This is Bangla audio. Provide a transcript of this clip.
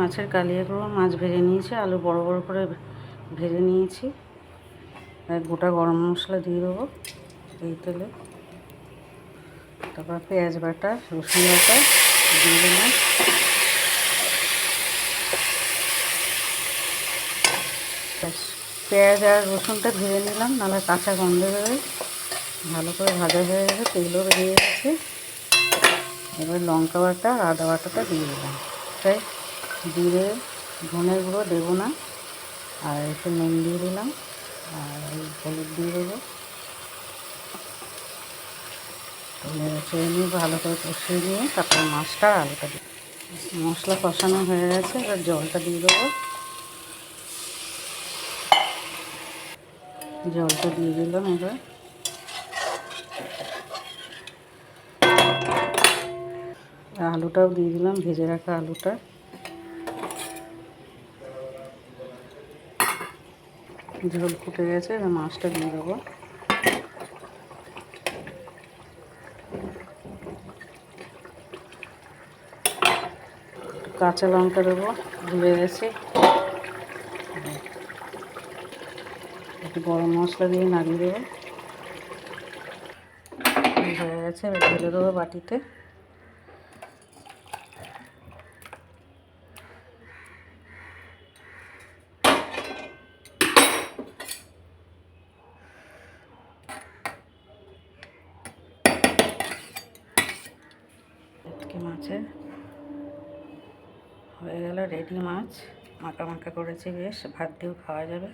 মাছের কালিয়া করব। মাছ ভেজে নিয়েছি, আলু বড় বড় করে ভেজে নিয়েছি। গোটা গরম মশলা দিয়ে দেবো এই তেলে। তারপর পেঁয়াজ বাটা, রসুন বাটা দিয়ে দিলাম। পেঁয়াজ আর রসুনটা ভেজে নিলাম, নাহলে কাঁচা গন্ধ বেরোয়। ভালো করে ভাজা হয়ে গেছে, তেলও বেরিয়ে গেছে। এবার লঙ্কা বাটা আর আদা বাটাটা দিয়ে দিলাম। তাই জিরে ধনের গুঁড়ো দেবো না, আর একটু নুন দিয়ে দিলাম, আর হলুদ দিয়ে দেবো। ছেড়ে নিয়ে ভালো করে কষিয়ে নিয়ে তারপরে মাছটা আর আলুটা দিই। মশলা কষানো হয়ে গেছে, এবার জলটা দিয়ে দেবো। জলটা দিয়ে দিলাম। এবার আলুটাও দিয়ে দিলাম, ভেজে রাখা আলুটা। ঝোল ফুটে গেছে, এবার মাছটা দিয়ে দেবো। কাঁচা লঙ্কা দেবো, ভুলে গেছে। একটু গরম মশলা দিয়ে নাড়িয়ে দেবো। হয়ে গেছে, এবার ঢেলে দেবো বাটিতে। ভেটকি মাছের হয়ে গেল রেডি মাছ। মাখা মাখা করেছি বেশ, ভাত দিয়েও খাওয়া যাবে।